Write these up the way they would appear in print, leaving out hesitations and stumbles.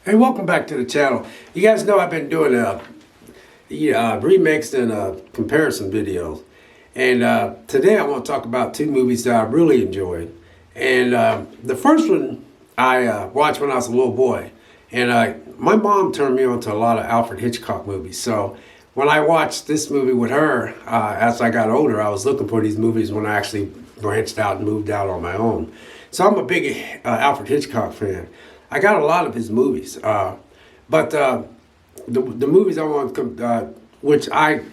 Hey, welcome back to the channel. You guys know I've been doing remakes and comparison videos. And today I want to talk about two movies that I really enjoyed. And the first one I watched when I was a little boy. And my mom turned me on to a lot of Alfred Hitchcock movies. So when I watched this movie with her, as I got older, I was looking for these movies when I actually branched out and moved out on my own. So I'm a big Alfred Hitchcock fan. I got a lot of his movies, but the movies I want to,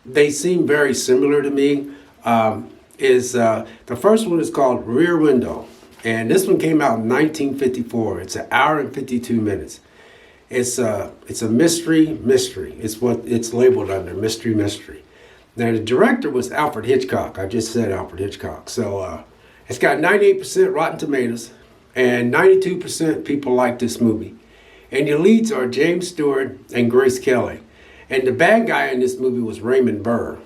they seem very similar to me. Is The first one is called Rear Window, and this one came out in 1954. It's an hour and 52 minutes. It's a mystery. It's what it's labeled under, mystery. Now the director was Alfred Hitchcock. I just said Alfred Hitchcock. So it's got 98% Rotten Tomatoes. And 92% people like this movie. And the leads are James Stewart and Grace Kelly. And the bad guy in this movie was Raymond Burr.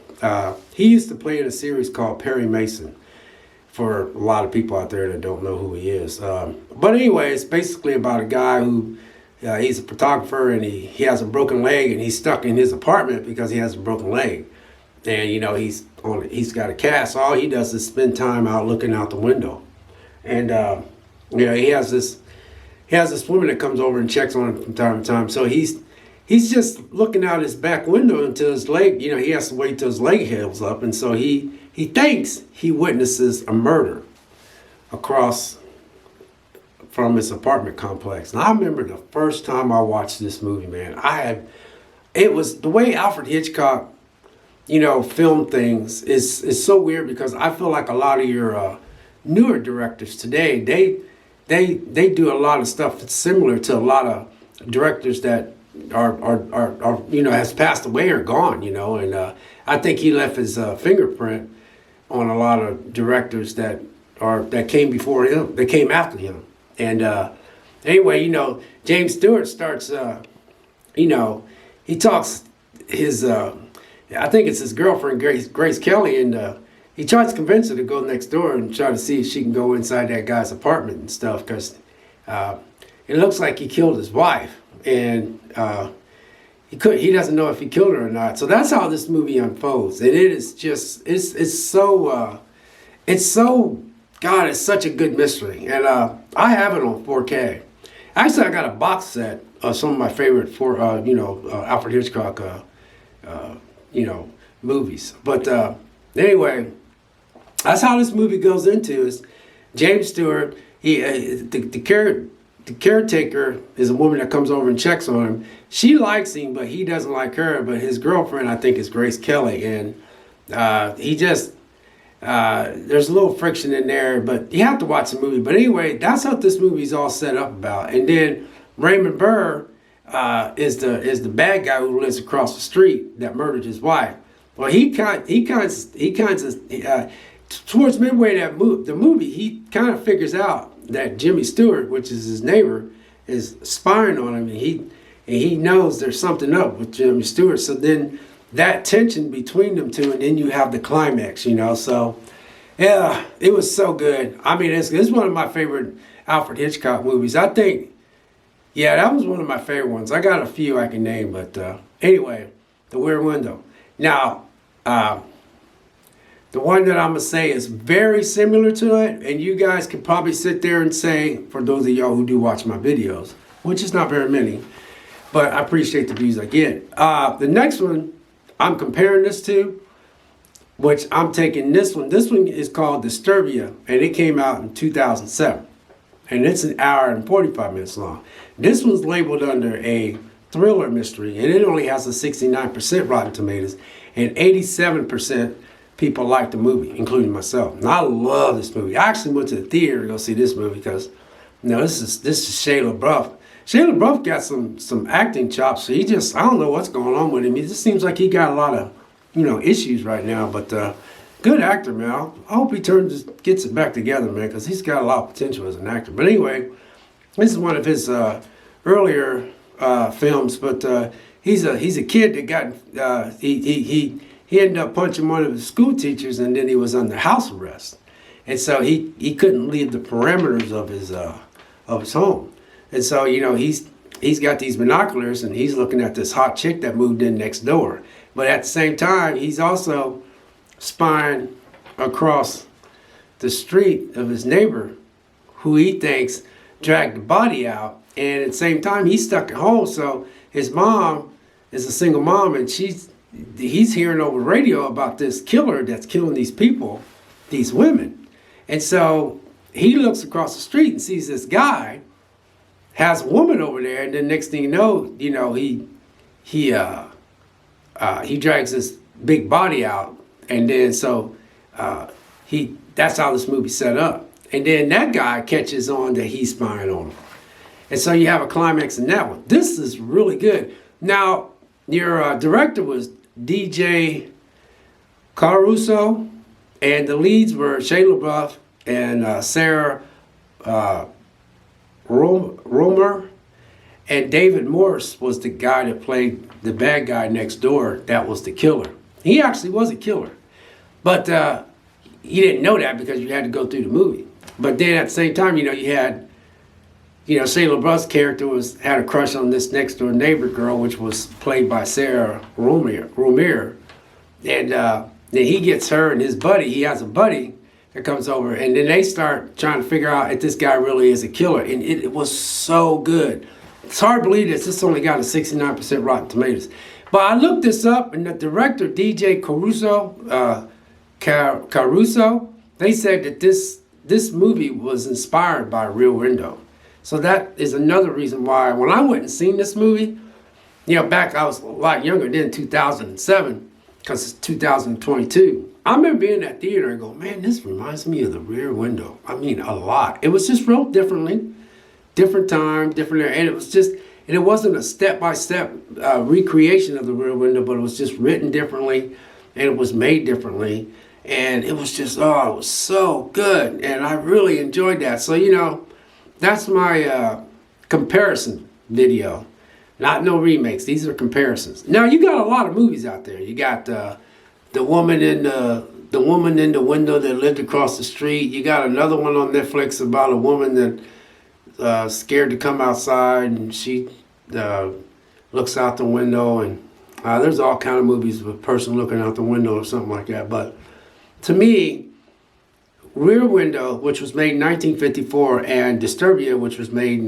He used to play in a series called Perry Mason, for a lot of people out there that don't know who he is. But anyway, it's basically about a guy who, he's a photographer, and he has a broken leg, and he's stuck in his apartment because he has a broken leg. And he's got a cast. All he does is spend time out looking out the window. And he has this woman that comes over and checks on him from time to time. So he's just looking out his back window until his leg, he has to wait till his leg heals up. And so he thinks he witnesses a murder across from his apartment complex. And I remember the first time I watched this movie, man, it was the way Alfred Hitchcock, filmed things is so weird, because I feel like a lot of your newer directors today, they do a lot of stuff that's similar to a lot of directors that are has passed away or gone, and I think he left his fingerprint on a lot of directors that came before him, that came after him. And anyway, James Stewart starts, he talks his, I think it's his girlfriend, Grace Kelly, and he tries to convince her to go next door and try to see if she can go inside that guy's apartment and stuff, because it looks like he killed his wife, and he doesn't know if he killed her or not. So that's how this movie unfolds, and it is just it's so God, it's such a good mystery, and I have it on 4K. Actually, I got a box set of some of my favorite Alfred Hitchcock movies, but anyway. That's how this movie goes into. Is James Stewart, the caretaker is a woman that comes over and checks on him. She likes him, but he doesn't like her. But his girlfriend, I think, is Grace Kelly, and there's a little friction in there. But you have to watch the movie. But anyway, that's what this movie's all set up about. And then Raymond Burr is the bad guy who lives across the street that murdered his wife. Well, he towards midway of the movie, he kind of figures out that Jimmy Stewart, which is his neighbor, is spying on him, and he knows there's something up with Jimmy Stewart. So then that tension between them two, and then you have the climax, So yeah, it was so good. I mean, it's one of my favorite Alfred Hitchcock movies. I think, yeah, that was one of my favorite ones. I got a few I can name, but anyway, The Rear Window. Now, the one that I'm going to say is very similar to it, and you guys can probably sit there and say, for those of y'all who do watch my videos, which is not very many, but I appreciate the views I get. The next one I'm comparing this to, which I'm taking this one. This one is called Disturbia, and it came out in 2007, and it's an hour and 45 minutes long. This one's labeled under a thriller mystery, and it only has a 69% Rotten Tomatoes, and 87% people like the movie, including myself. And I love this movie. I actually went to the theater to go see this movie because, this is Shia LaBeouf. Shia LaBeouf got some acting chops. So I don't know what's going on with him. It just seems like he got a lot of, issues right now. But good actor, man. I hope he gets it back together, man, because he's got a lot of potential as an actor. But anyway, this is one of his earlier films. But he's a kid that got he ended up punching one of his school teachers, and then he was under house arrest. And so he couldn't leave the perimeters of his home. And so, he's got these binoculars and he's looking at this hot chick that moved in next door. But at the same time, he's also spying across the street of his neighbor who he thinks dragged the body out. And at the same time, he's stuck at home. So his mom is a single mom, and he's hearing over radio about this killer that's killing these people, these women. And so he looks across the street and sees this guy has a woman over there, and then next thing you know, he drags this big body out, and then so that's how this movie's set up. And then that guy catches on that he's spying on him, and so you have a climax in that one. This is really good. Now, your director was DJ Caruso, and the leads were Shia LaBeouf and Sarah Romer, and David Morse was the guy that played the bad guy next door. That was the killer. He actually was a killer, but you didn't know that because you had to go through the movie. But then at the same time, you had, Shia LaBeouf's character had a crush on this next door neighbor girl, which was played by Sarah Romer, and then he gets her and his buddy. He has a buddy that comes over, and then they start trying to figure out if this guy really is a killer. And it was so good. It's hard to believe this only got a 69% Rotten Tomatoes. But I looked this up, and the director, DJ Caruso, they said that this movie was inspired by Rear Window. So that is another reason why when I went and seen this movie, back I was a lot younger then, 2007, because it's 2022. I remember being in that theater and go, man, this reminds me of the Rear Window. I mean, a lot. It was just wrote differently, different time, different, and it wasn't a step-by-step recreation of the Rear Window, but it was just written differently, and it was made differently, and it was just, it was so good, and I really enjoyed that. So, that's my comparison video. No remakes. These are comparisons. Now, you got a lot of movies out there. You got the woman in the window that lived across the street. You got another one on Netflix about a woman that scared to come outside, and she looks out the window. And there's all kind of movies with a person looking out the window or something like that. But to me, Rear Window, which was made in 1954, and Disturbia, which was made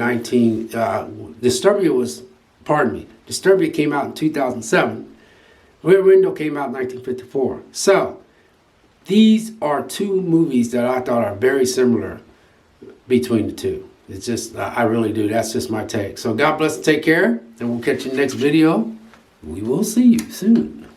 Disturbia came out in 2007. Rear Window came out in 1954. So, these are two movies that I thought are very similar between the two. It's just, I really do. That's just my take. So, God bless and take care, and we'll catch you in the next video. We will see you soon.